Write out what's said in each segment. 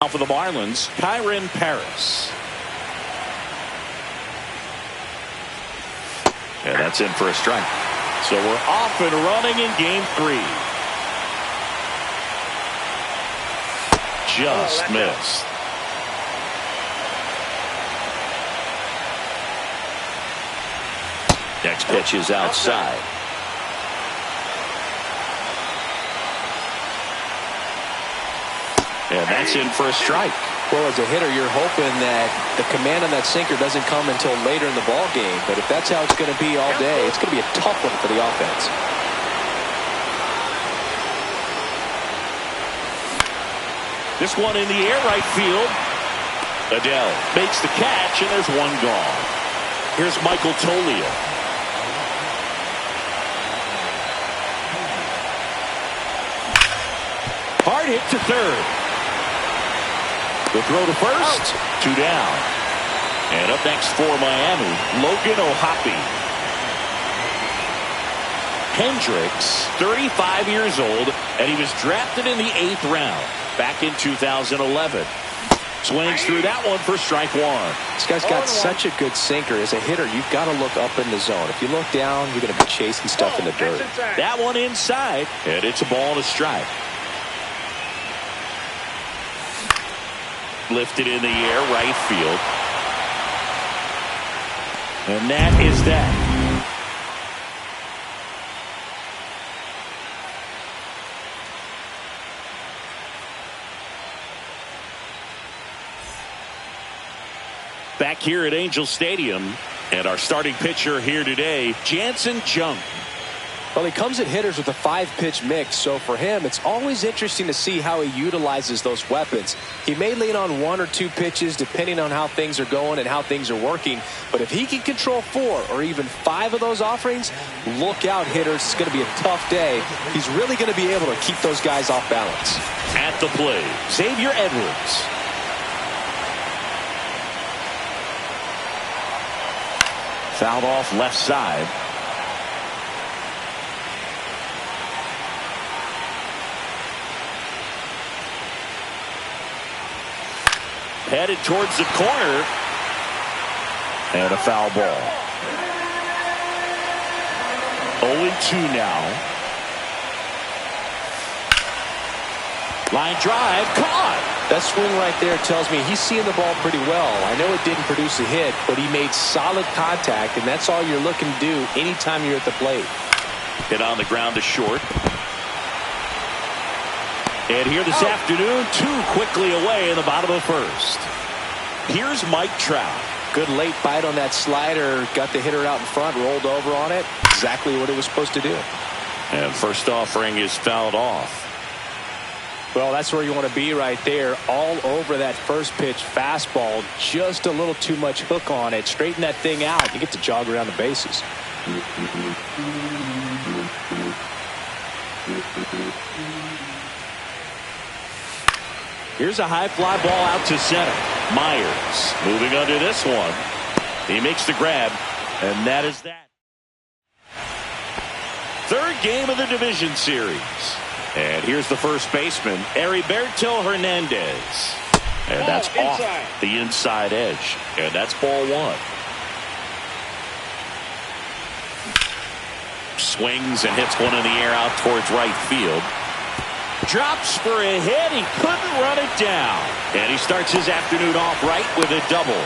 For the Marlins, Kyron Paris. And that's in for a strike. So we're off and running in game 3. Just missed. Next pitch is outside. And that's in for a strike. Well, as a hitter, you're hoping that the command on that sinker doesn't come until later in the ball game. But if that's how it's going to be all day, it's going to be a tough one for the offense. This one in the air, right field. Adele makes the catch, and there's one gone. Here's Michael Toglia. Hard hit to third. The throw to first, 2 down. And up next for Miami, Logan O'Hoppe. Hendricks, 35 years old, and he was drafted in the 8th round back in 2011. Swings through that one for strike 1. This guy's got such a good sinker. As a hitter, you've got to look up in the zone. If you look down, you're going to be chasing stuff in the dirt. That one inside, and it's a ball and a strike. Lifted in the air, right field. And that is that. Back here at Angel Stadium, and our starting pitcher here today, Jansen Junk. Well, he comes at hitters with a 5-pitch mix, so for him, it's always interesting to see how he utilizes those weapons. He may lean on 1 or 2 pitches depending on how things are going and how things are working, but if he can control 4 or even 5 of those offerings, look out, hitters. It's going to be a tough day. He's really going to be able to keep those guys off balance. At the plate, Xavier Edwards. Fouled off left side. Headed towards the corner. And a foul ball. 0-2 now. Line drive, caught. That swing right there tells me he's seeing the ball pretty well. I know it didn't produce a hit, but he made solid contact, and that's all you're looking to do anytime you're at the plate. Hit on the ground to short. And here this afternoon, 2 quickly away in the bottom of the first. Here's Mike Trout. Good late bite on that slider. Got the hitter out in front, rolled over on it. Exactly what it was supposed to do. And first offering is fouled off. Well, that's where you want to be right there. All over that first pitch fastball. Just a little too much hook on it. Straighten that thing out. You get to jog around the bases. Here's a high fly ball out to center. Myers moving under this one. He makes the grab, and that is that. Third game of the division series. And here's the first baseman, Heriberto Hernandez. And that's off the inside edge. And that's ball 1. Swings and hits one in the air out towards right field. Drops for a hit. He couldn't run it down. And he starts his afternoon off right with a double.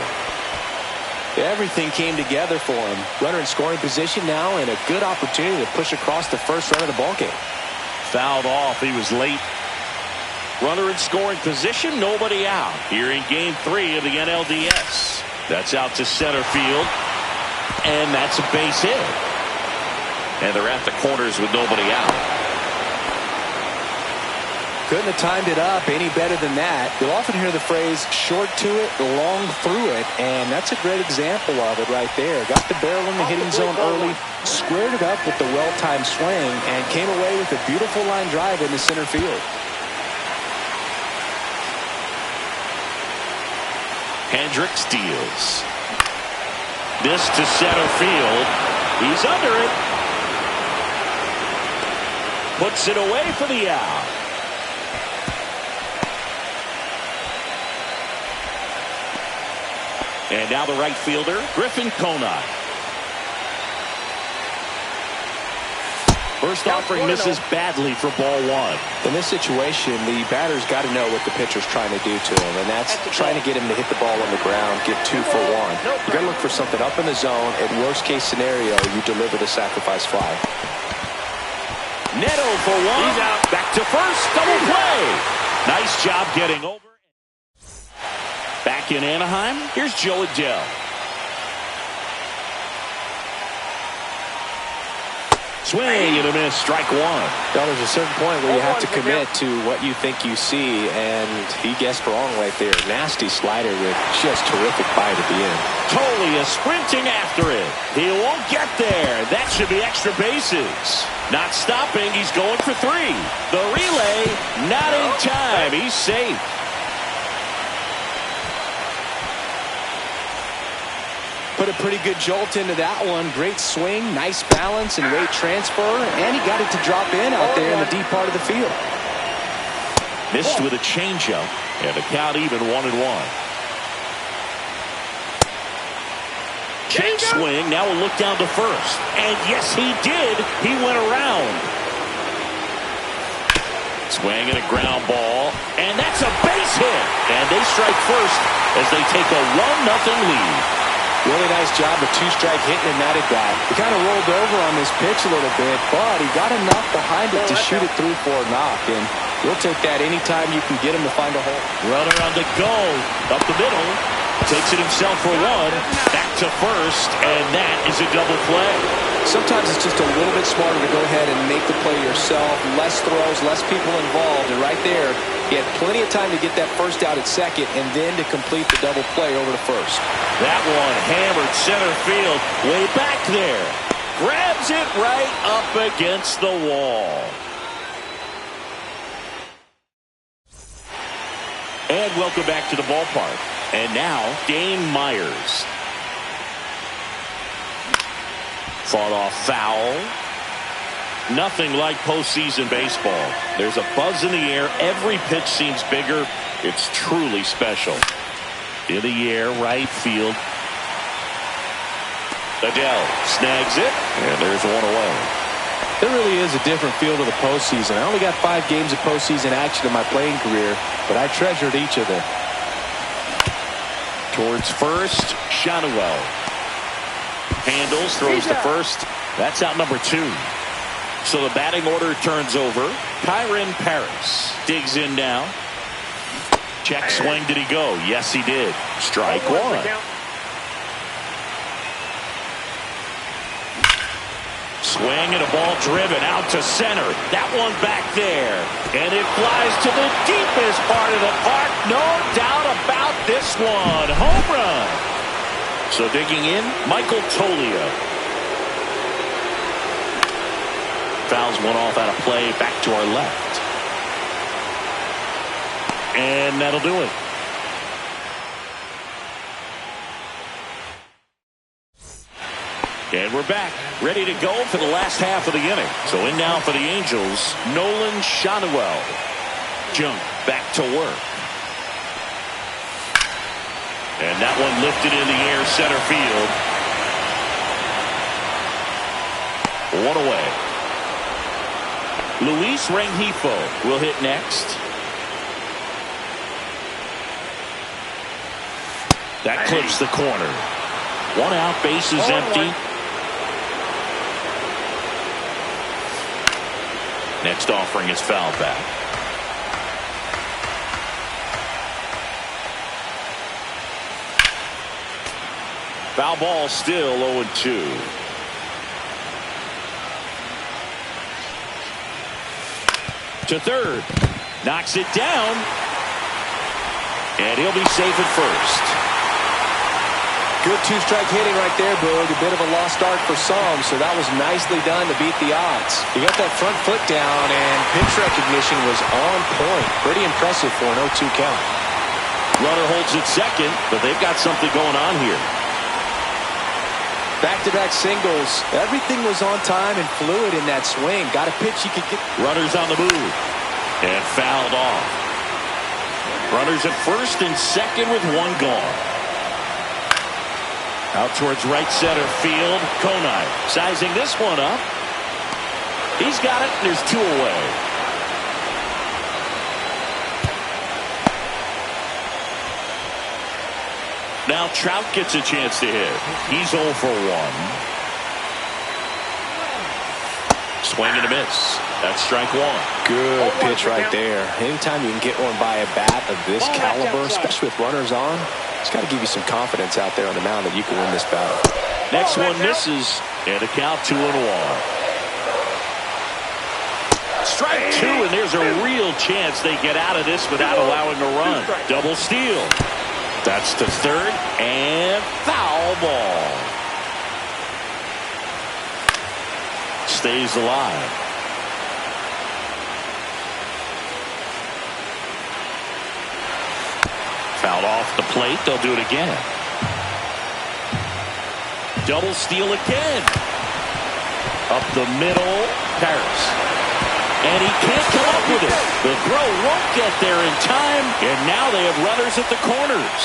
Everything came together for him. Runner in scoring position now and a good opportunity to push across the first run of the ballgame. Fouled off. He was late. Runner in scoring position. Nobody out. Here in game 3 of the NLDS. That's out to center field. And that's a base hit. And they're at the corners with nobody out. Couldn't have timed it up any better than that. You'll often hear the phrase short to it, long through it, and that's a great example of it right there. Got the barrel in the hitting zone early, squared it up with the well-timed swing, and came away with a beautiful line drive into center field. Hendricks deals. This to center field. He's under it. Puts it away for the out. And now the right fielder, Griffin Conine. First offering misses badly for ball one. In this situation, the batter's got to know what the pitcher's trying to do to him, and that's trying to get him to hit the ball on the ground, get 2 for 1. You got to look for something up in the zone. At worst case scenario, you deliver the sacrifice fly. Neto for 1. He's out. Back to first. Double play. Nice job getting over. Back in Anaheim, here's Joe Adell. Swing and a miss, strike 1. Well, there's a certain point where you have to commit to what you think you see, and he guessed wrong right there. Nasty slider with just terrific bite at the end. Tolia sprinting after it. He won't get there. That should be extra bases. Not stopping. He's going for 3. The relay, not in time. He's safe. Put a pretty good jolt into that one. Great swing, nice balance and weight transfer, and he got it to drop in out there in the deep part of the field. Missed with a changeup, and the count even 1-1. Check swing, now a look down to first. And yes, he did. He went around. Swing and a ground ball, and that's a base hit. And they strike first as they take a 1-0 lead. Really nice job of 2-strike hitting in that at bat. He kind of rolled over on this pitch a little bit, but he got enough behind it to shoot it through for a knock. And you'll take that anytime you can get him to find a hole. Runner on the go. Up the middle. Takes it himself for 1. Back to first, and that is a double play. Sometimes it's just a little bit smarter to go ahead and make the play yourself. Less throws, less people involved. And right there, he had plenty of time to get that first out at second and then to complete the double play over to first. That one hammered center field way back there. Grabs it right up against the wall. And welcome back to the ballpark. And now, Dane Myers. Fought off foul. Nothing like postseason baseball. There's a buzz in the air. Every pitch seems bigger. It's truly special. In the air, right field. Adell snags it, and there's 1 away. There really is a different feel to the postseason. I only got 5 games of postseason action in my playing career, but I treasured each of them. Towards first, Shanuel. Handles, throws to first. That's out number 2. So the batting order turns over. Kyron Paris digs in now. Check swing. Did he go? Yes, he did. Strike 1. Swing and a ball driven out to center. That one back there. And it flies to the deepest part of the park. No doubt about this one. Home run. So digging in, Michael Tolia. Fouls one off out of play. Back to our left. And that'll do it. And we're back, ready to go for the last half of the inning. So in now for the Angels, Nolan Shanuel. Junk back to work. And that one lifted in the air, center field. 1 away. Luis Rengifo will hit next. That clips the corner. 1 out, bases empty. Next offering is fouled back. Foul ball, still 0-2. To third. Knocks it down. And he'll be safe at first. Good 2-strike hitting right there, Boog. A bit of a lost start for some, so that was nicely done to beat the odds. He got that front foot down, and pitch recognition was on point. Pretty impressive for an 0-2 count. Runner holds at second, but they've got something going on here. Back-to-back singles. Everything was on time and fluid in that swing. Got a pitch you could get. Runners on the move. And fouled off. Runners at first and second with 1 gone. Out towards right center field. Konai sizing this one up. He's got it. There's 2 away. Now Trout gets a chance to hit. He's 0 for 1. Swing and a miss. That's strike 1. Good pitch right there. Anytime you can get one by a bat of this caliber, especially with runners on, it's got to give you some confidence out there on the mound that you can win this battle. Next one misses, and a count 2-1. Strike 2, and there's a real chance they get out of this without allowing a run. Double steal. That's to third, and foul ball. Stays alive. Fouled off the plate. They'll do it again. Double steal again. Up the middle. Paris. And he can't come up with it. The throw won't get there in time. And now they have runners at the corners.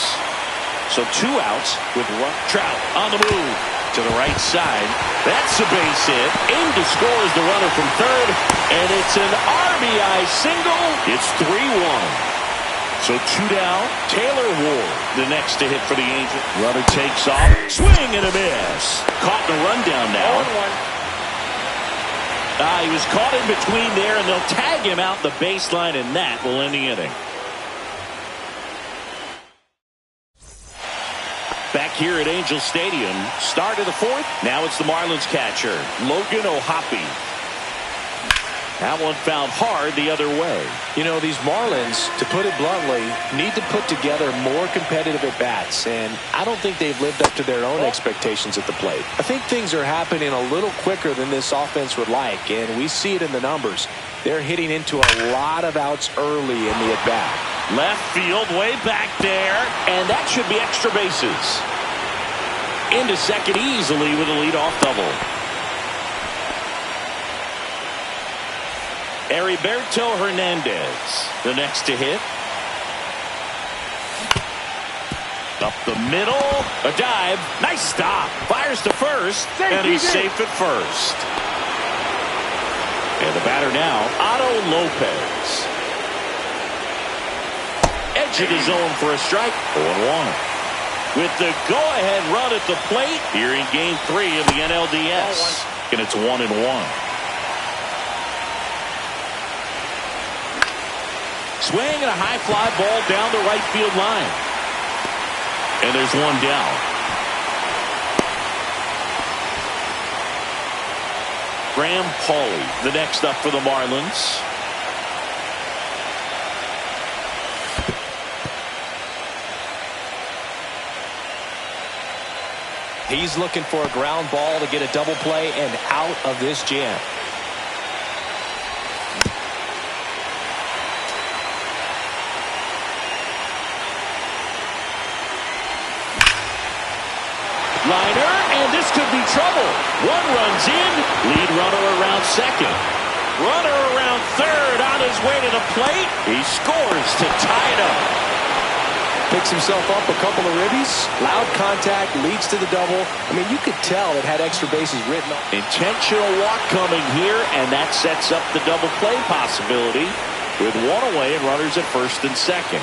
So 2 outs with Trout on the move. To the right side. That's a base hit. In to score is the runner from third. And it's an RBI single. It's 3-1. So 2 down. Taylor Ward, the next to hit for the Angels. Runner takes off. Swing and a miss. Caught in a rundown now. He was caught in between there, and they'll tag him out the baseline, and that will end the inning. Back here at Angel Stadium, start of the 4th. Now it's the Marlins catcher, Logan O'Hoppe. That one fouled hard the other way. You know, these Marlins, to put it bluntly, need to put together more competitive at-bats, and I don't think they've lived up to their own expectations at the plate. I think things are happening a little quicker than this offense would like, and we see it in the numbers. They're hitting into a lot of outs early in the at-bat. Left field, way back there, and that should be extra bases. Into second easily with a leadoff double. Heriberto Hernandez, the next to hit. Up the middle, a dive, nice stop. Fires to first, and he's safe at first. And the batter now, Otto Lopez. Edge of his zone for a strike, 0-1. With the go-ahead run at the plate here in Game 3 of the NLDS. And it's 1-1. Swing and a high fly ball down the right field line. And there's 1 down. Graham Pauley, the next up for the Marlins. He's looking for a ground ball to get a double play and out of this jam. Liner, and this could be trouble. 1 runs in, lead runner around second. Runner around third on his way to the plate. He scores to tie it up. Picks himself up a couple of ribbies. Loud contact, leads to the double. I mean, you could tell it had extra bases written on. Intentional walk coming here, and that sets up the double play possibility with 1 away and runners at first and second.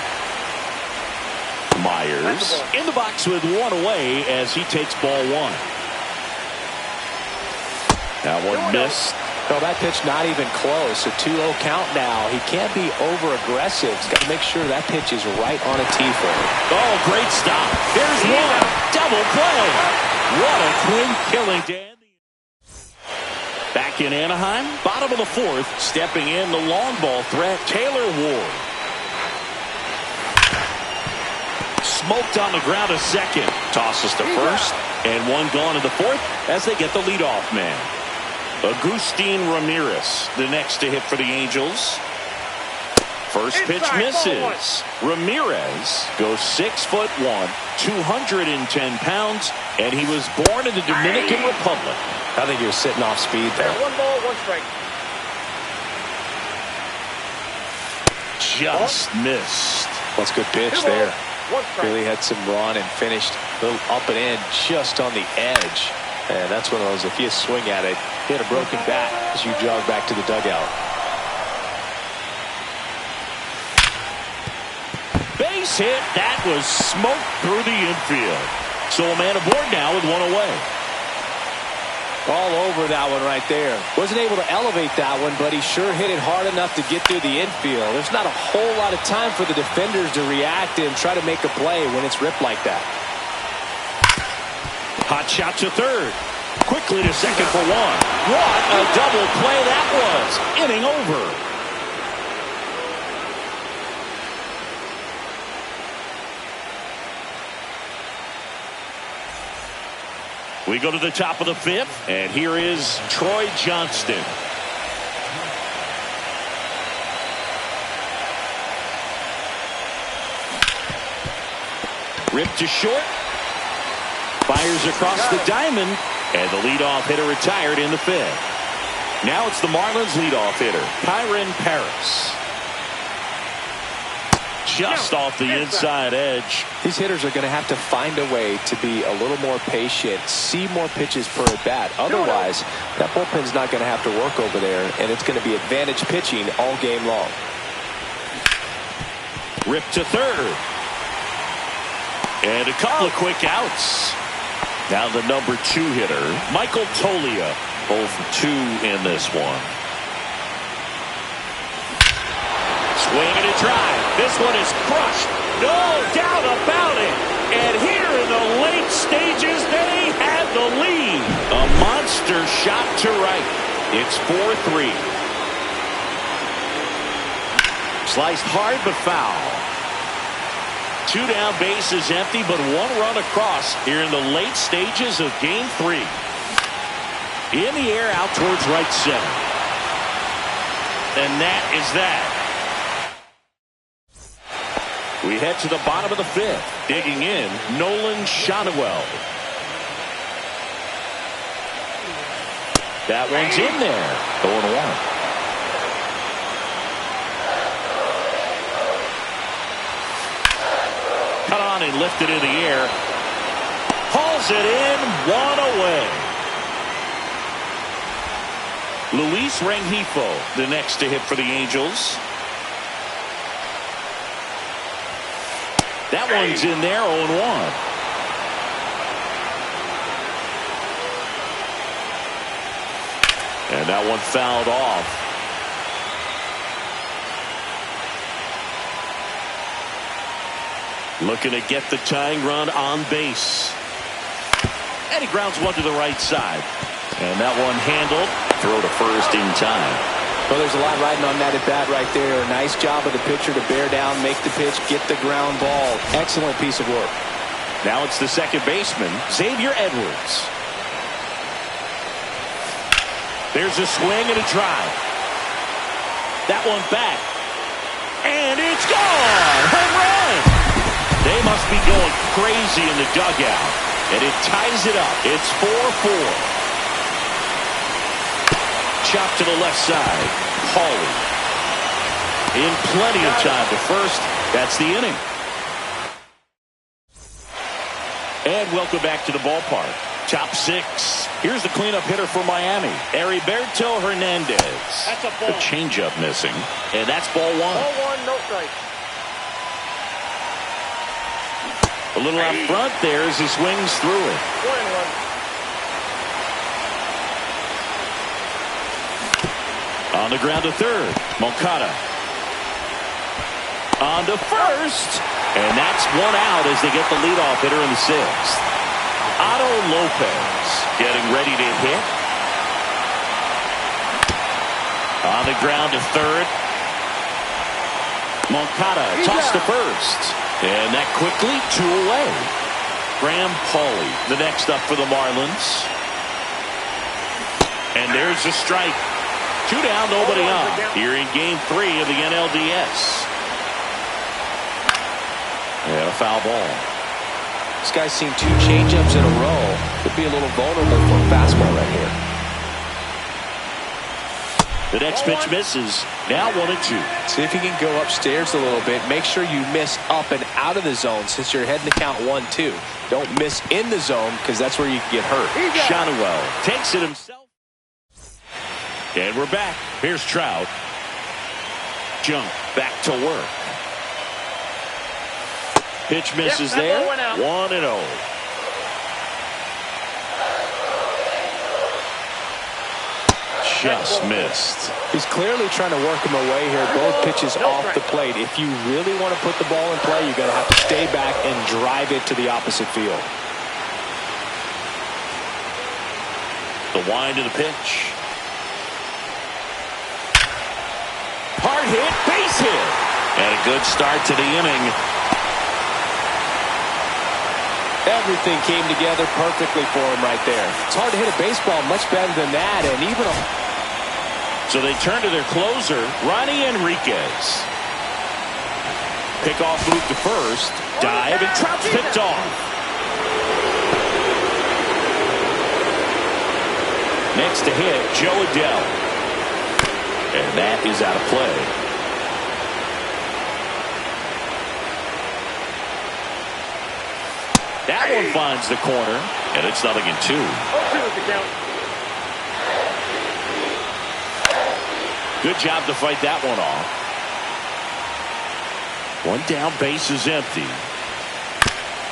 Myers in the box with 1 away as he takes ball 1. That one missed. No, that pitch not even close. A 2-0 count now. He can't be over-aggressive. He's got to make sure that pitch is right on a tee for him. Oh, great stop. Here's 1. Double play. What a clean killing, Dan. Back in Anaheim, bottom of the 4th, stepping in the long ball threat, Taylor Ward. Smoked on the ground a second. Tosses to first. And 1 gone in the 4th as they get the leadoff man. Agustin Ramirez, the next to hit for the Angels. First pitch misses. Ramirez goes 6'1", 210 pounds, and he was born in the Dominican Republic. I think he was sitting off speed there. 1 ball, 1 strike. Just missed. That's a good pitch there. Really had some run and finished Little up and in just on the edge. And that's one of those, if you swing at it, hit a broken bat as you jog back to the dugout. Base hit. That was smoked through the infield. So a man aboard now with one away. All over that one right there. Wasn't able to elevate that one, but he sure hit it hard enough to get through the infield. There's not a whole lot of time for the defenders to react and try to make a play when it's ripped like that. Hot shot to third. Quickly to second for one. What a double play that was. Inning over. We go to the top of the fifth, and here is Troy Johnston. Ripped to short. Fires across the diamond, and the leadoff hitter retired in the fifth. Now it's the Marlins leadoff hitter, Kyron Paris. Just off the inside edge. These hitters are going to have to find a way to be a little more patient, see more pitches per at bat. Otherwise, that bullpen's not going to have to work over there, and it's going to be advantage pitching all game long. Ripped to third. And a couple of quick outs. Now the number 2 hitter, Michael Toglia, 0 for 2 in this one. Swing and a drive. This one is crushed. No doubt about it. And here in the late stages, they had the lead. A monster shot to right. It's 4-3. Sliced hard but foul. 2 down, bases empty, but 1 run across here in the late stages of game 3. In the air out towards right center. And that is that. We head to the bottom of the fifth. Digging in, Nolan Shotwell. That one's in there. 0-1. Cut on and lifted in the air. Hauls it in, 1 away. Luis Rengifo, the next to hit for the Angels. That one's in there, 0-1. And that one fouled off. Looking to get the tying run on base. And he grounds one to the right side. And that one handled. Throw to first in time. Well, there's a lot riding on that at bat right there. Nice job of the pitcher to bear down, make the pitch, get the ground ball. Excellent piece of work. Now it's the second baseman, Xavier Edwards. There's a swing and a drive. That one back. And it's gone! Home run! They must be going crazy in the dugout. And it ties it up. It's 4-4. Chop to the left side. Pauly. In plenty of time to first. That's the inning. And welcome back to the ballpark. Top 6. Here's the cleanup hitter for Miami, Heriberto Hernandez. That's a ball. A changeup missing. And that's ball 1. Ball 1, no strike. A little out front there as he swings through it. 1-1. On the ground to third. Moncada. On to first. And that's 1 out as they get the leadoff hitter in the 6th. Otto Lopez getting ready to hit. On the ground to third. Moncada tossed to first. And that quickly 2 away. Graham Pauly, the next up for the Marlins. And there's a strike. 2 down, nobody on. Here in game 3 of the NLDS. And a foul ball. This guy's seen 2 changeups in a row. Could be a little vulnerable for a fastball right here. The next pitch misses. Now 1-2. See if you can go upstairs a little bit. Make sure you miss up and out of the zone since you're heading to count 1-2. Don't miss in the zone because that's where you can get hurt. Shotwell takes it himself. And we're back. Here's Trout. Jump back to work. Pitch misses there. 1-0. Just missed. He's clearly trying to work him away here. Both pitches off the plate. If you really want to put the ball in play, you're going to have to stay back and drive it to the opposite field. The wind of the pitch. Hard hit, base hit. And a good start to the inning. Everything came together perfectly for him right there. It's hard to hit a baseball much better than that, and even so they turn to their closer, Ronnie Enriquez. Pickoff move to first, dive, and Trout's picked off. Next to hit, Joe Adele. And that is out of play. That one finds the corner, and it's 0-2. 0-2 with the count. Good job to fight that one off. One down, base is empty.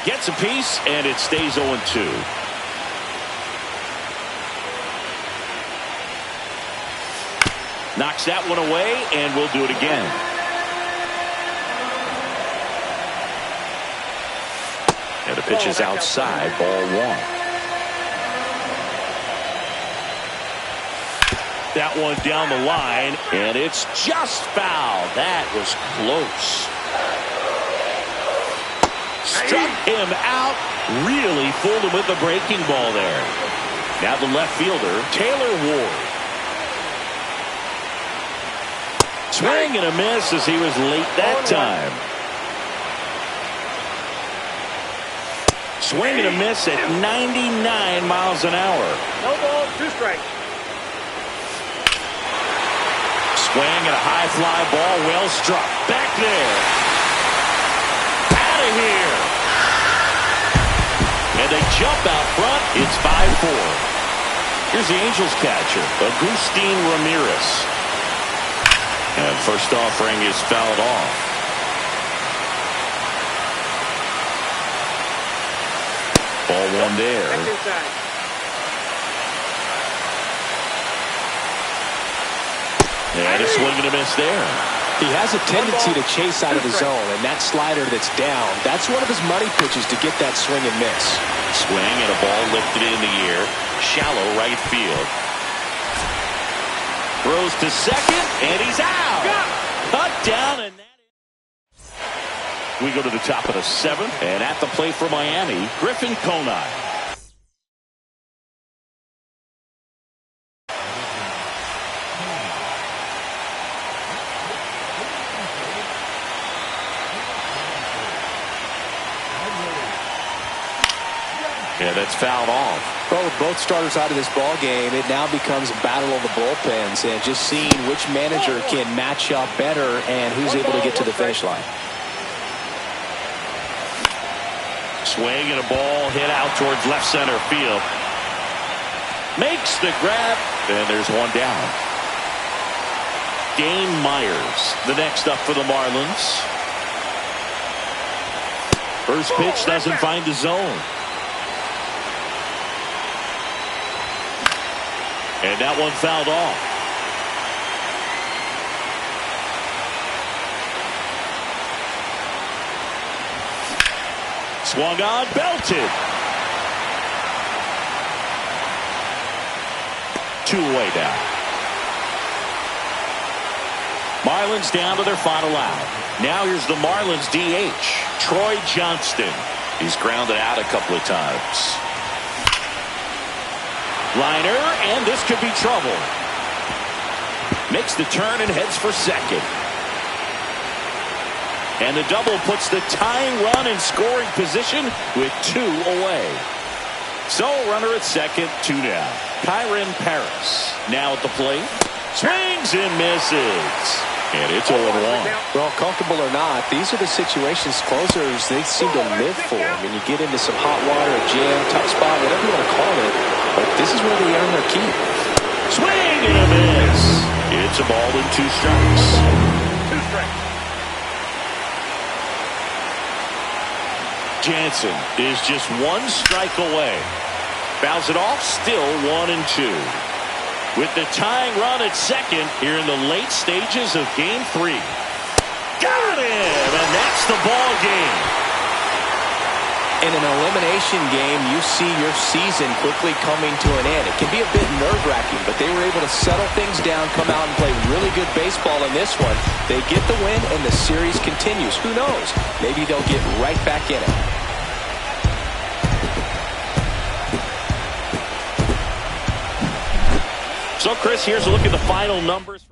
Gets a piece, and it stays 0-2. Knocks that one away, and we'll do it again. And the pitch is outside, ball 1. That one down the line, and it's just foul. That was close. Struck him out. Really fooled him with the breaking ball there. Now the left fielder, Taylor Ward. Swing and a miss as he was late that time. Swing and a miss at 99 miles an hour. No ball, 2 strikes. Swing and a high fly ball, well struck. Back there. Out of here. And they jump out front. It's 5-4. Here's the Angels catcher, Agustin Ramirez. And first offering is fouled off. Ball 1 there. And a swing and a miss there. He has a tendency to chase out of the zone, and that slider that's down, that's one of his money pitches to get that swing and miss. Swing and a ball lifted in the air. Shallow right field. Throws to second, and he's out. Cut down, and that is. We go to the top of the 7th, and at the plate for Miami, Griffin Conine. Yeah, that's fouled off. Well, with both starters out of this ball game, it now becomes a battle of the bullpens and just seeing which manager can match up better and who's able to get to the finish line. Swing and a ball hit out towards left center field. Makes the grab, and there's one down. Dane Myers, the next up for the Marlins. First pitch doesn't find the zone. And that one fouled off. Swung on, belted. 2 away now. Marlins down to their final out. Now here's the Marlins DH, Troy Johnston. He's grounded out a couple of times. Liner, and this could be trouble. Makes the turn and heads for second. And the double puts the tying run in scoring position with 2 away. So runner at second, 2 down. Kyron Paris now at the plate. Swings and misses. And it's 0-1. Well, comfortable or not, these are the situations closers, they seem to live for. I mean, you get into some hot water, a jam, tough spot, whatever you want to call it, but this is where they earn their keep. Swing and a miss. It's a ball and 2 strikes. 2 strikes. Jansen is just 1 strike away. Fouls it off, still 1-2. With the tying run at second here in the late stages of Game 3. Got him! And that's the ball game. In an elimination game, you see your season quickly coming to an end. It can be a bit nerve-wracking, but they were able to settle things down, come out and play really good baseball in this one. They get the win, and the series continues. Who knows? Maybe they'll get right back in it. So, Chris, here's a look at the final numbers.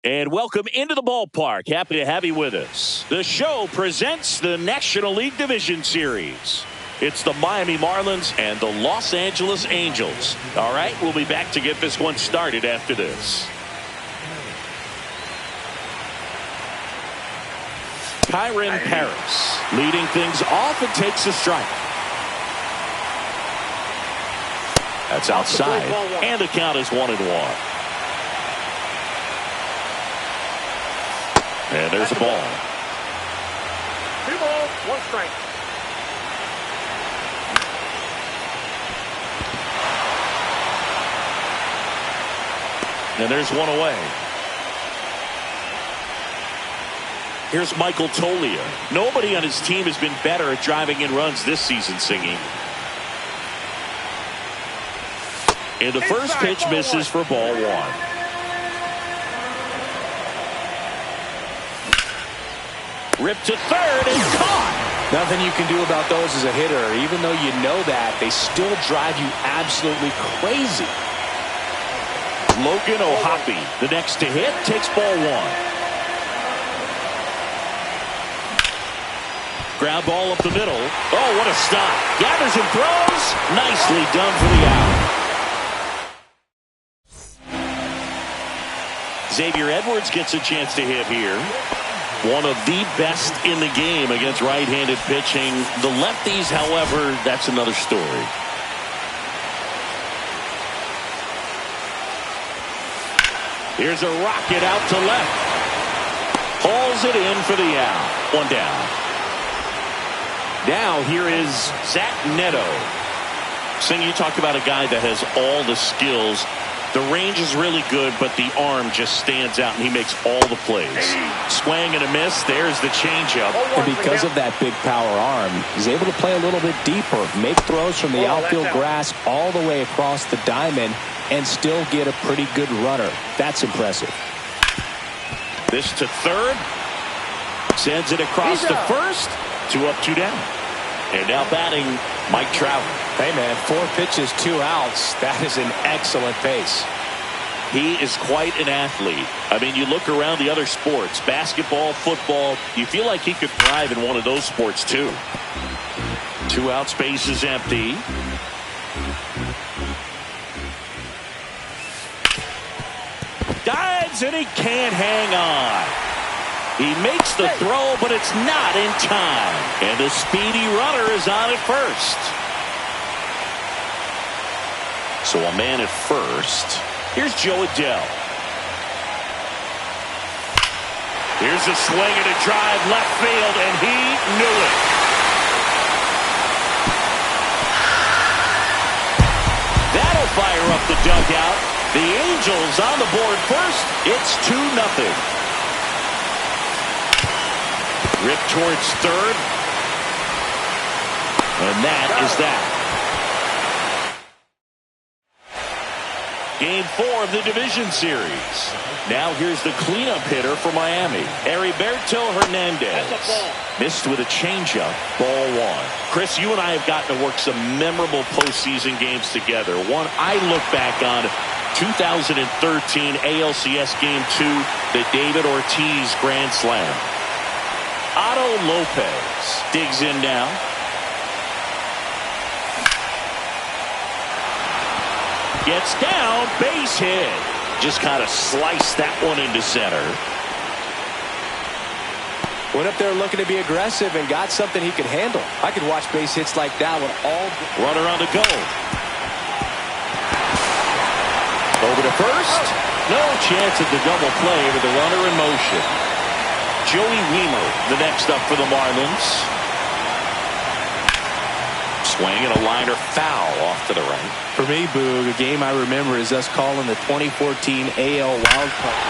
And welcome into the ballpark. Happy to have you with us. The show presents the National League Division Series. It's the Miami Marlins and the Los Angeles Angels. All right, we'll be back to get this one started after this. Kyron Paris leading things off and takes a strike. That's outside, and the count is 1-1. And there's a ball. 2 balls, 1 strike. And there's one away. Here's Michael Toglia. Nobody on his team has been better at driving in runs this season, Singing. And the first pitch misses for ball 1. Ripped to third and caught. Nothing you can do about those as a hitter. Even though you know that, they still drive you absolutely crazy. Logan O'Hoppe, the next to hit, takes ball 1. Ground ball up the middle. Oh, what a stop. Gathers and throws. Nicely done for the out. Xavier Edwards gets a chance to hit here. One of the best in the game against right-handed pitching. The lefties, however, that's another story. Here's a rocket out to left. Hauls it in for the out. One down. Now here is Zach Neto. Sing, you talk about a guy that has all the skills. The range is really good, but the arm just stands out, and he makes all the plays. Swing and a miss. There's the changeup. And because of that big power arm, he's able to play a little bit deeper, make throws from the outfield grass all the way across the diamond, and still get a pretty good runner. That's impressive. This to third. Sends it across to first. 2 up, 2 down. And now batting, Mike Trout. Hey, man, 4 pitches, 2 outs. That is an excellent pace. He is quite an athlete. I mean, you look around the other sports, basketball, football, you feel like he could thrive in one of those sports, too. 2 out, space is empty. Dives, and he can't hang on. He makes the throw, but it's not in time. And the speedy runner is on at first. So a man at first. Here's Joe Adele. Here's a swing and a drive left field, and he knew it. That'll fire up the dugout. The Angels on the board first. It's 2-0. Rip towards third. And that is that. Game 4 of the division series. Now here's the cleanup hitter for Miami, Heriberto Hernandez. Missed with a changeup, ball 1. Chris, you and I have gotten to work some memorable postseason games together. One I look back on, 2013 ALCS Game 2, the David Ortiz Grand Slam. Otto Lopez digs in now. Gets down, base hit. Just kind of sliced that one into center. Went up there looking to be aggressive and got something he could handle. I could watch base hits like that with all. Runner on the go. Over to first. No chance at the double play with the runner in motion. Joey Wiemer, the next up for the Marlins. Swing and a liner foul off to the right. For me, Boog, a game I remember is us calling the 2014 AL wildcard.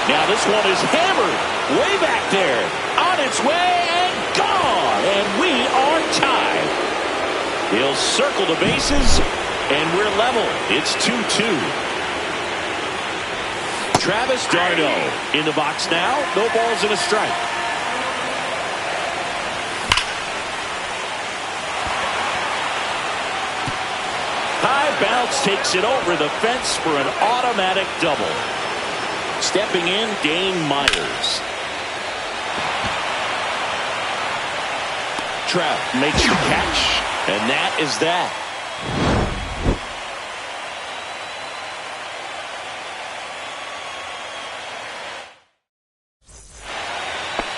Now this one is hammered way back there. On its way and gone. And we are tied. He'll circle the bases and we're level. It's 2-2. Travis d'Arnaud in the box now. No balls and a strike. High bounce takes it over the fence for an automatic double. Stepping in, Dane Myers. Trout makes the catch, and that is that.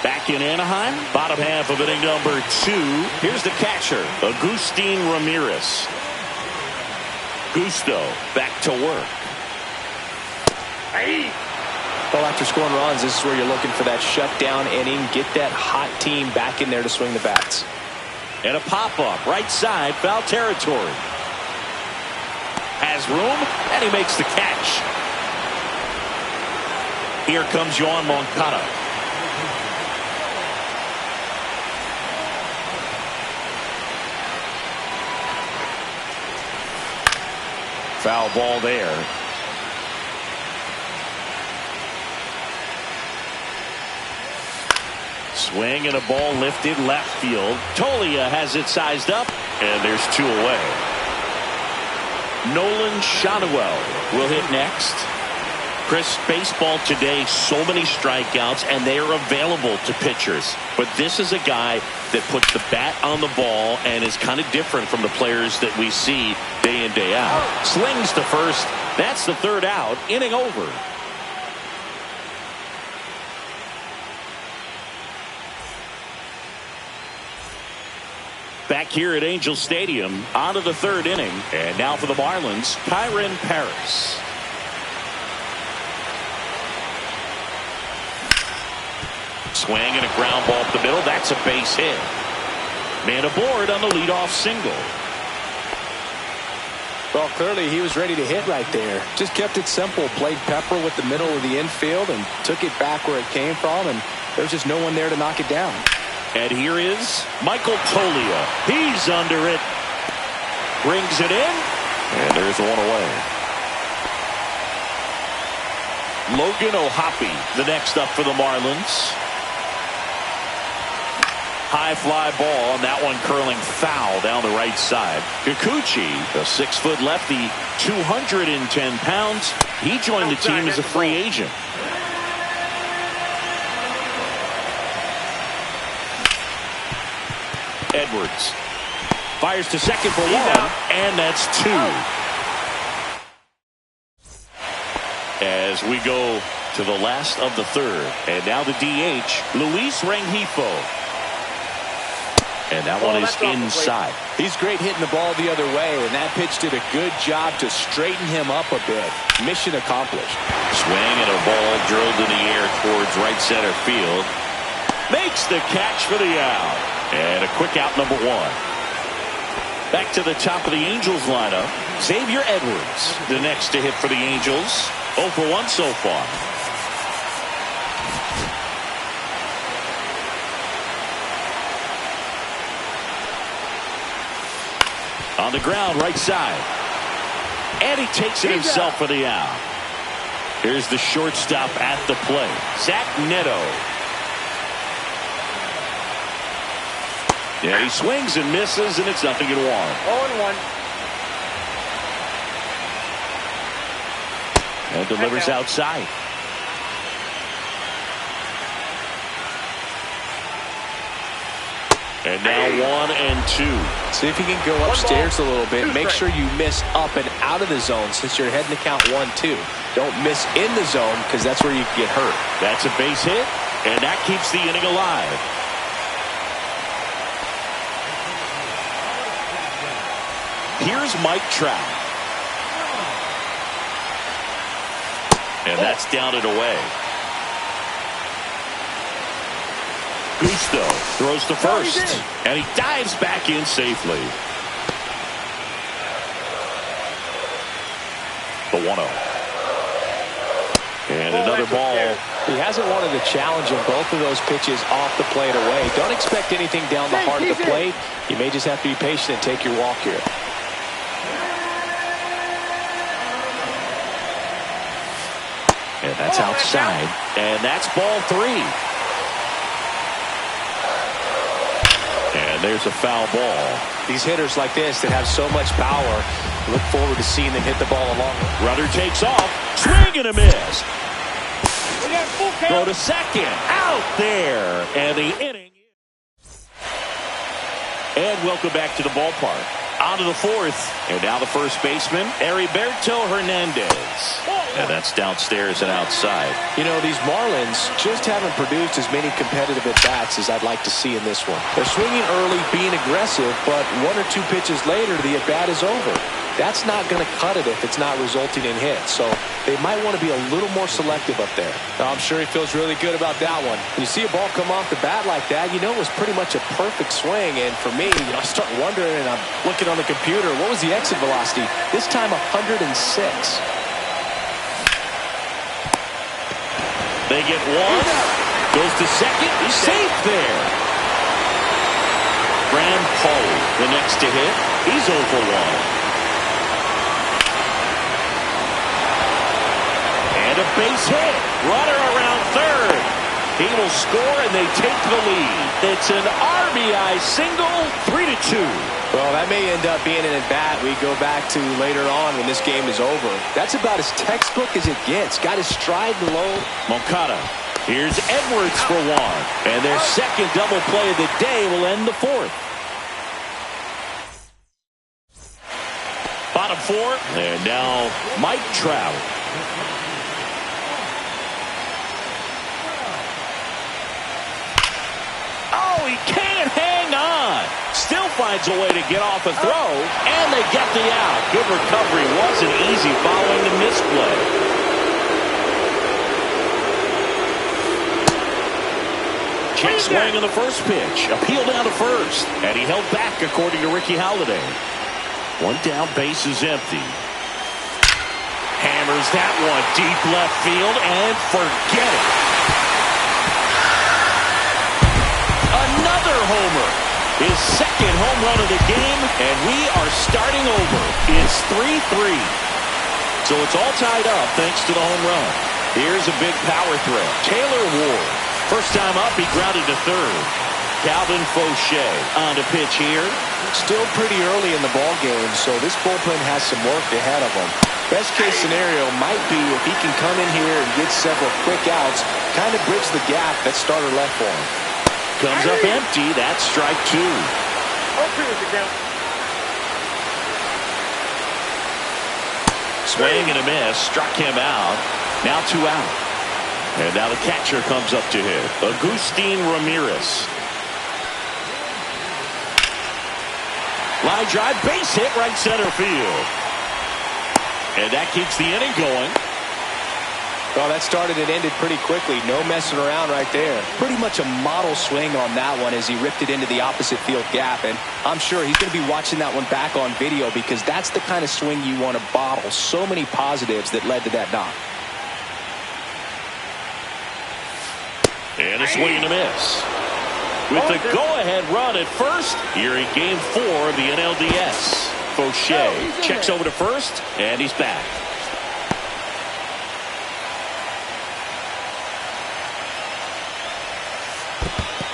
Back in Anaheim, bottom half of inning number 2. Here's the catcher, Agustin Ramirez. Gusto back to work. Hey. Well, after scoring runs, this is where you're looking for that shutdown inning. Get that hot team back in there to swing the bats. And a pop-up, right side, foul territory. Has room, and he makes the catch. Here comes Yoan Moncada. Foul ball there. Swing and a ball lifted left field. Tolia has it sized up, and there's 2 away. Nolan Schanuel will hit next. Chris, baseball today, so many strikeouts, and they are available to pitchers. But this is a guy that puts the bat on the ball and is kind of different from the players that we see day in, day out. Slings to first. That's the 3rd out. Inning over. Back here at Angel Stadium, on to the 3rd inning. And now for the Marlins, Kyren Paris. swing and a ground ball up the middle. That's a base hit. Man aboard on the leadoff single. Well, clearly he was ready to hit right there. Just kept it simple. Played pepper with the middle of the infield and took it back where it came from. And there's just no one there to knock it down. And here is Michael Toglia. He's under it. Brings it in. And there's one away. Logan O'Hoppe, the next up for the Marlins. High fly ball, and that one curling foul down the right side. Kikuchi, a 6-foot lefty, 210 pounds. He joined the team as a free agent. Edwards fires to second for one, and that's two. As we go to the last of the third, and now the DH, Luis Rengifo. And that one is inside. He's great hitting the ball the other way, and that pitch did a good job to straighten him up a bit. Mission accomplished. Swing and a ball drilled in the air towards right center field. Makes the catch for the out. And a quick out, number one. Back to the top of the Angels lineup. Xavier Edwards, the next to hit for the Angels. 0 for 1 so far. On the ground, right side. And he takes it himself for the out. Here's the shortstop at the plate, Zach Neto. Yeah, he swings and misses, and it's 0-1. 0-1. And delivers outside. And now 1 and 2. See if you can go upstairs a little bit. Make sure you miss up and out of the zone since you're heading to count 1-2. Don't miss in the zone because that's where you can get hurt. That's a base hit, and that keeps the inning alive. Here's Mike Trout. And that's down and away. Gusto throws to first. And he dives back in safely. The 1-0. And another ball. He hasn't wanted the challenge of both of those pitches off the plate away. Don't expect anything down the heart of the plate. You may just have to be patient and take your walk here. And that's outside. And that's ball 3. And there's a foul ball. These hitters like this that have so much power, look forward to seeing them hit the ball along. Runner takes off. Swing and a miss. Go to second. Out there. And the inning. And welcome back to the ballpark. On to the fourth. And now the first baseman, Heriberto Hernandez. And that's downstairs and outside. You know, these Marlins just haven't produced as many competitive at-bats as I'd like to see in this one. They're swinging early, being aggressive, but 1 or 2 pitches later, the at-bat is over. That's not going to cut it if it's not resulting in hits. So they might want to be a little more selective up there. I'm sure he feels really good about that one. When you see a ball come off the bat like that, you know it was pretty much a perfect swing. And for me, I start wondering, and I'm looking on the computer, what was the exit velocity? This time 106. They get one. Goes to second. He's safe there. Graham Poe, the next to hit. He's 0 for 1. And a base hit. Runner around third. He will score, and they take the lead. It's an RBI single, 3-2. Well, that may end up being an at-bat we go back to later on when this game is over. That's about as textbook as it gets. Got his stride low. Moncada. Here's Edwards for 1. And their second double play of the day will end the fourth. Bottom 4. And now Mike Trout. Oh, he can't hang on. Still finds a way to get off a throw, and they get the out. Good recovery. Wasn't easy following the misplay. Check swing on the first pitch. Appeal down to first. And he held back, according to Ricky Halladay. One down, base is empty. Hammers that one deep left field and forget it. Another homer. His second home run of the game, and we are starting over. It's 3-3. So it's all tied up thanks to the home run. Here's a big power threat. Taylor Ward. First time up, he grounded to third. Calvin Fauché on to pitch here. Still pretty early in the ball game, so this bullpen has some work ahead of him. Best case scenario might be if he can come in here and get several quick outs, kind of bridge the gap that starter left for him. Comes up empty. That's strike two. Swing and a miss. Struck him out. Now 2 out. And now the catcher comes up to hit. Agustin Ramirez. Line drive, base hit, right center field. And that keeps the inning going. Well, that started and ended pretty quickly. No messing around right there. Pretty much a model swing on that one as he ripped it into the opposite field gap. And I'm sure he's going to be watching that one back on video because that's the kind of swing you want to bottle. So many positives that led to that knock. And a swing and a miss. With the go-ahead run at first, here in Game 4 of the NLDS. Fauché checks over to first, and he's back.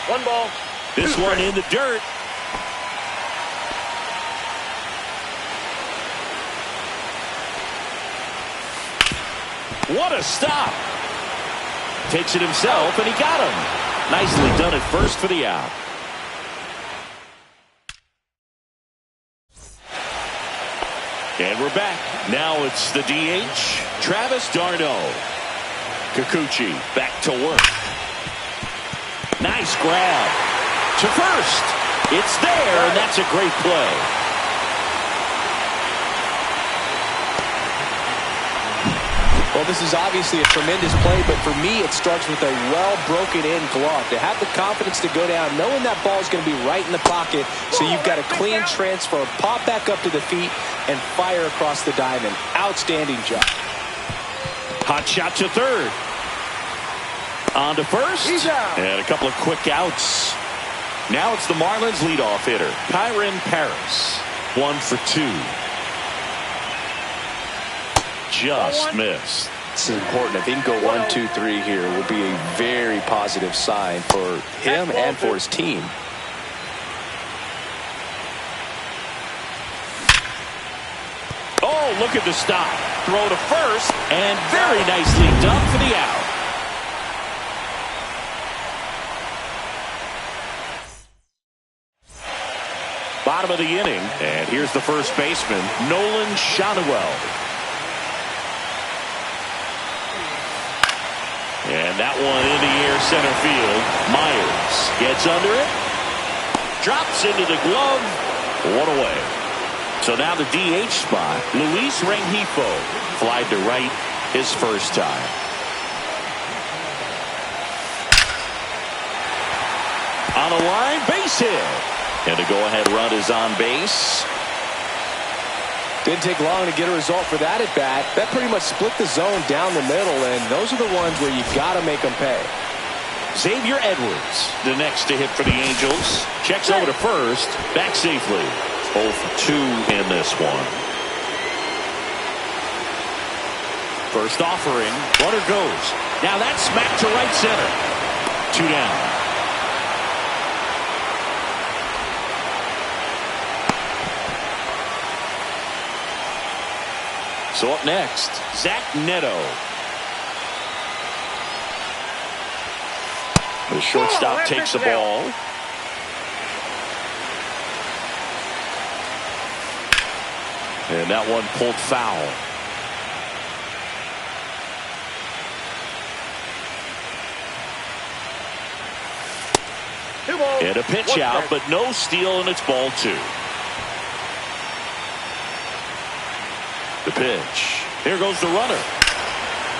One ball. This one in the dirt. What a stop. Takes it himself, and he got him. Nicely done at first for the out. And we're back. Now it's the DH, Travis d'Arnaud. Kikuchi back to work. Nice grab. To first. It's there, and that's a great play. Well, this is obviously a tremendous play, but for me, it starts with a well-broken-in glove. To have the confidence to go down, knowing that ball is going to be right in the pocket, so you've got a clean transfer, pop back up to the feet, and fire across the diamond. Outstanding job. Hot shot to third. On to first. And a couple of quick outs. Now it's the Marlins leadoff hitter, Kyron Paris. 1 for 2. Just missed. This is important. If he can go 1, 2, 3 here, it will be a very positive sign for him and for his team. Oh, look at the stop. Throw to first, and very nicely done for the out. Bottom of the inning, and here's the first baseman, Nolan Schanuel. And that one in the air center field. Myers gets under it. Drops into the glove. One away. So now the DH spot. Luis Rengifo flied to right his first time. On the line, base hit. And a go-ahead run is on base. Didn't take long to get a result for that at bat. That pretty much split the zone down the middle, and those are the ones where you've got to make them pay. Xavier Edwards, the next to hit for the Angels. Checks over to first, back safely. 0 for 2 in this one. First offering, runner goes. Now that's smacked to right center. 2 down. So up next, Zach Neto. The shortstop takes the ball. And that one pulled foul. And a pitch out, but no steal, and it's ball 2. The pitch. Here goes the runner.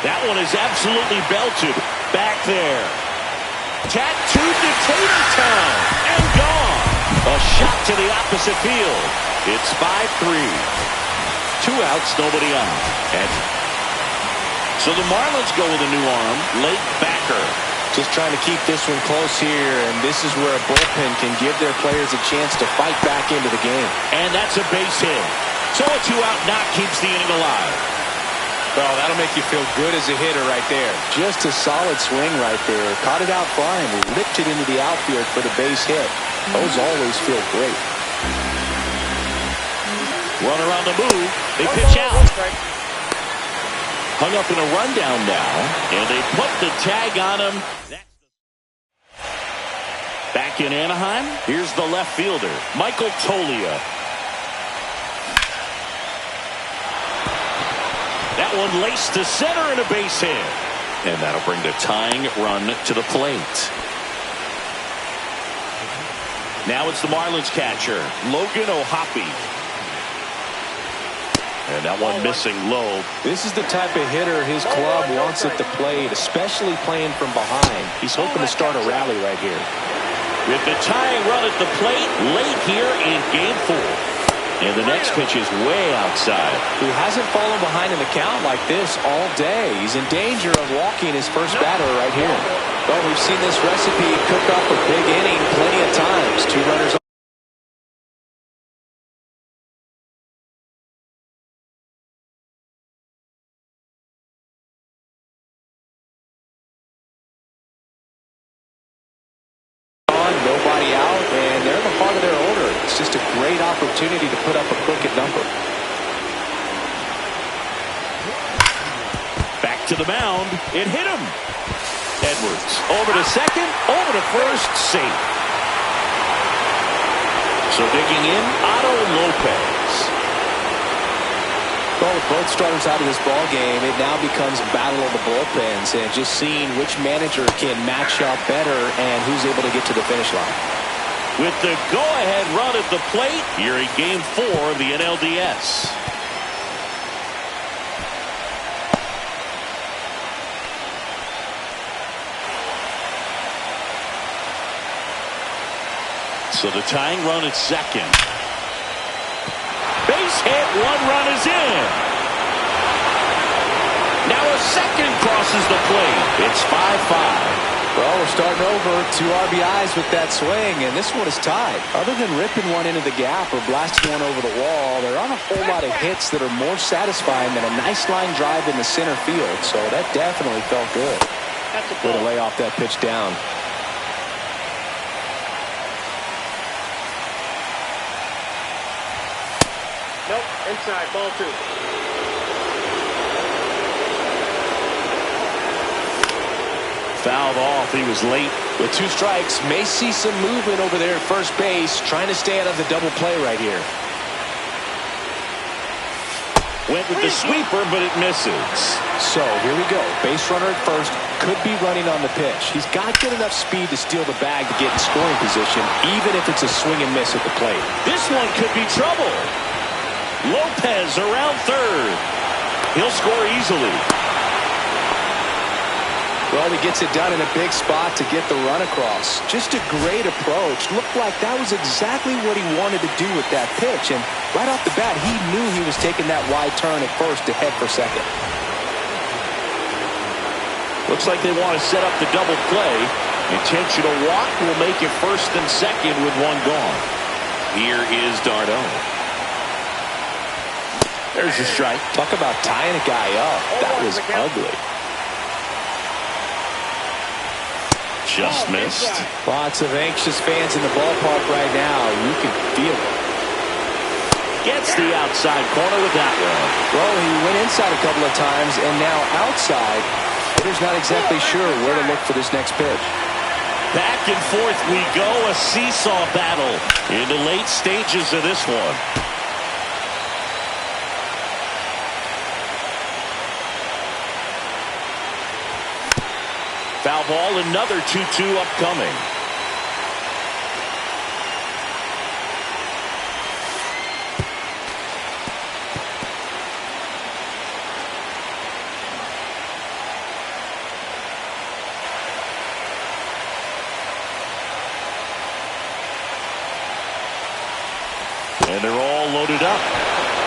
That one is absolutely belted. Back there. Tattooed to Tater Town and gone. A shot to the opposite field. It's 5-3. 2 outs, nobody on. And so the Marlins go with a new arm, late backer. Just trying to keep this one close here, and this is where a bullpen can give their players a chance to fight back into the game. And that's a base hit. So a 2-out knock keeps the inning alive. Well, that'll make you feel good as a hitter right there. Just a solid swing right there. Caught it out flying, ripped it into the outfield for the base hit. Those always feel great. Runner on the move. They pitch out. Hung up in a rundown now, and they put the tag on him. Back in Anaheim, here's the left fielder, Michael Toglia. That one laced to center and a base hit. And that'll bring the tying run to the plate. Now it's the Marlins catcher, Logan O'Hoppe. And that one missing low. This is the type of hitter his club wants at the plate, especially playing from behind. He's hoping to start a rally right here. With the tying run at the plate late here in Game 4. And the next pitch is way outside. He hasn't fallen behind in the count like this all day. He's in danger of walking his first batter right here. Well, we've seen this recipe cook up a big inning plenty of times. 2 runners on, nobody out, and they're in the heart of their order. It's just a great opportunity to put up a crooked number. Back to the mound. It hit him. Edwards over to second, over to first, safe. So digging in, Otto Lopez. Well, with both starters out of this ball game, it now becomes a battle of the bullpens and just seeing which manager can match up better and who's able to get to the finish line. With the go-ahead run at the plate, here in Game 4 of the NLDS. So the tying run at second. Base hit, 1 run is in. Now a second crosses the plate. It's 5-5. Well, we're starting over. 2 RBIs with that swing, and this one is tied. Other than ripping one into the gap or blasting one over the wall, there aren't a whole lot of hits that are more satisfying than a nice line drive in the center field, so that definitely felt good. Way to lay off that pitch down. Nope, inside, ball 2. Fouled off. He was late. With 2 strikes, may see some movement over there at first base, trying to stay out of the double play right here. Went with the sweeper, but it misses. So here we go. Base runner at first, could be running on the pitch. He's got good enough speed to steal the bag to get in scoring position, even if it's a swing and miss at the plate. This one could be trouble. Lopez around third. He'll score easily. Well, he gets it done in a big spot to get the run across. Just a great approach. Looked like that was exactly what he wanted to do with that pitch. And right off the bat, he knew he was taking that wide turn at first to head for second. Looks like they want to set up the double play. Intentional walk will make it first and second with 1 gone. Here is Darno. There's a strike. Talk about tying a guy up. That was ugly. Just missed. Lots of anxious fans in the ballpark right now. You can feel it. Gets the outside corner with that one. Well, he went inside a couple of times, and now outside. Hitter's not exactly sure where to look for this next pitch. Back and forth we go. A seesaw battle in the late stages of this one. Foul ball, another 2-2 upcoming. And they're all loaded up.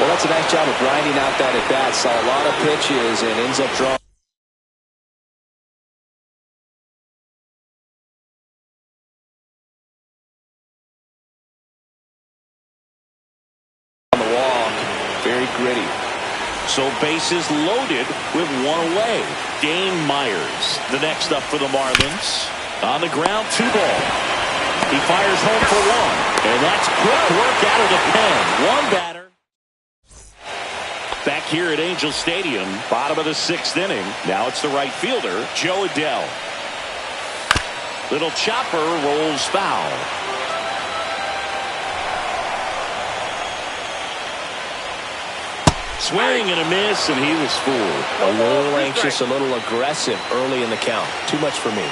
Well, that's a nice job of grinding out that at bat. Saw a lot of pitches and ends up drawing on the walk. Very gritty. So bases loaded with one away. Dane Myers, the next up for the Marlins. On the ground, 2 ball. He fires home for 1. And that's quick work out of the pen. One batter. Back here at Angel Stadium, bottom of the 6th inning. Now it's the right fielder, Joe Adell. Little chopper rolls foul. Swing and a miss, and he was fooled. A little anxious, a little aggressive early in the count. Too much for me.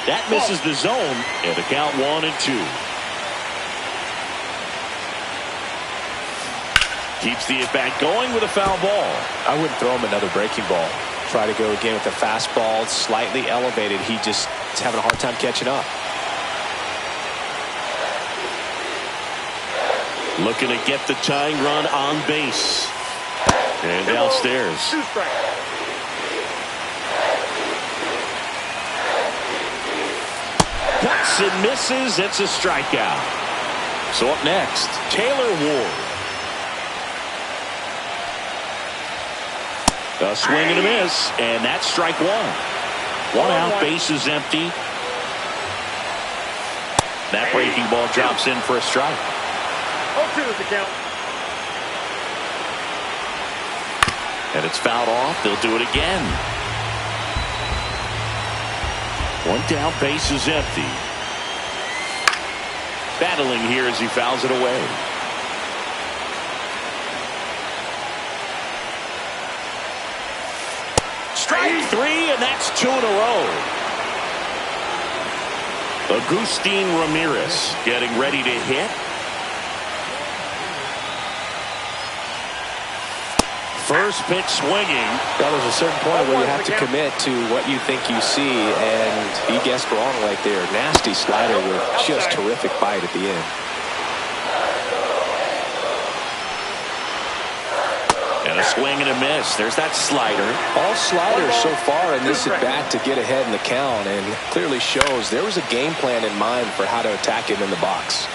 That misses the zone, and the count 1-2. Keeps the at-bat going with a foul ball. I wouldn't throw him another breaking ball. Try to go again with the fastball, slightly elevated. He just is having a hard time catching up. Looking to get the tying run on base. And downstairs. Cuts and misses. It's a strikeout. So up next, Taylor Ward. A swing and a miss, and that's strike 1. 1 out, base is empty. That breaking ball drops in for a strike. 0-2 is the count. And it's fouled off. They'll do it again. 1 down, base is empty. Battling here as he fouls it away. Strike 3, and that's 2 in a row. Agustin Ramirez getting ready to hit. First pitch swinging. Well, there's a certain point where you have to commit to what you think you see, and he guessed wrong right there. Nasty slider with just terrific bite at the end. And a swing and a miss. There's that slider. All sliders so far in this at-bat to get ahead in the count, and clearly shows there was a game plan in mind for how to attack him in the box.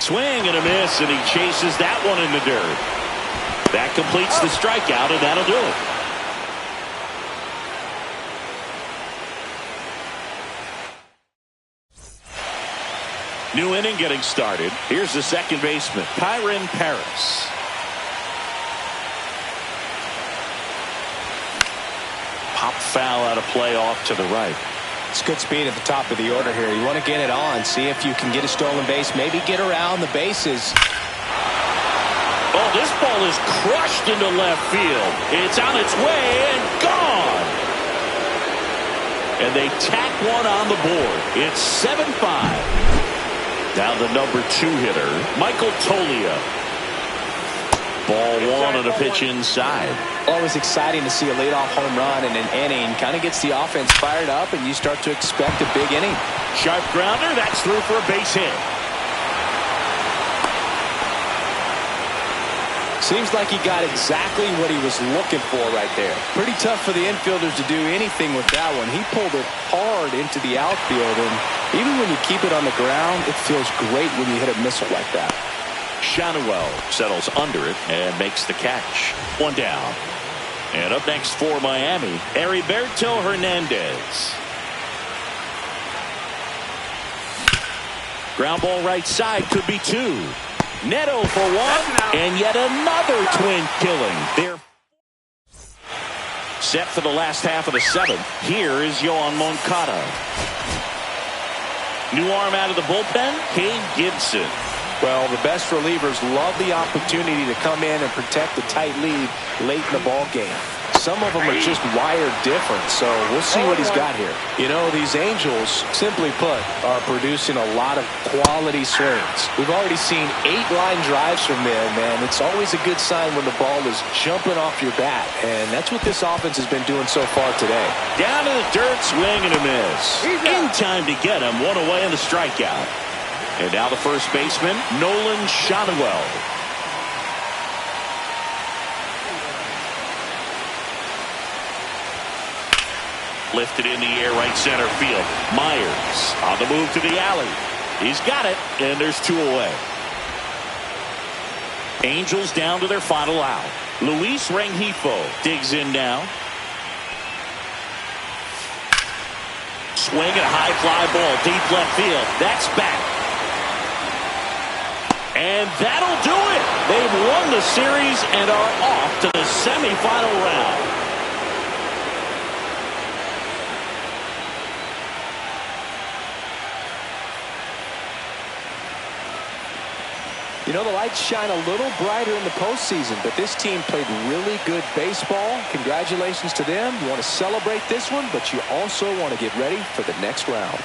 Swing and a miss, and he chases that one in the dirt. That completes the strikeout, and that'll do it. New inning getting started. Here's the second baseman, Kyren Paris. Pop foul out of play off to the right. It's good speed at the top of the order here. You want to get it on, see if you can get a stolen base, maybe get around the bases. Oh, this ball is crushed into left field. It's on its way and gone. And they tack one on the board. It's 7-5. Now the number 2 hitter, Michael Toglia. Ball 1 on a pitch inside. Always exciting to see a leadoff home run in an inning. Kind of gets the offense fired up, and you start to expect a big inning. Sharp grounder. That's through for a base hit. Seems like he got exactly what he was looking for right there. Pretty tough for the infielders to do anything with that one. He pulled it hard into the outfield, and even when you keep it on the ground, it feels great when you hit a missile like that. Shanuel settles under it and makes the catch. 1 down. And up next for Miami, Heriberto Hernandez. Ground ball right side, could be 2. Neto for 1, and yet another twin killing. They're set for the last half of the 7th. Here is Yoan Moncada. New arm out of the bullpen, Cade Gibson. Well, the best relievers love the opportunity to come in and protect the tight lead late in the ball game. some of them are just wired different, so we'll see what he's got here. You know, these Angels, simply put, are producing a lot of quality swings. We've already seen 8 line drives from them, and it's always a good sign when the ball is jumping off your bat, and that's what this offense has been doing so far today. Down to the dirt, swing and a miss. In time to get him, 1 away on the strikeout. And now the first baseman, Nolan Shotwell. Lifted in the air, right center field. Myers on the move to the alley. He's got it, and there's 2 away. Angels down to their final out. Luis Rengifo digs in now. Swing and a high fly ball, deep left field. That's back. And that'll do it. They've won the series and are off to the semifinal round. You know, the lights shine a little brighter in the postseason, but this team played really good baseball. Congratulations to them. You want to celebrate this one, but you also want to get ready for the next round.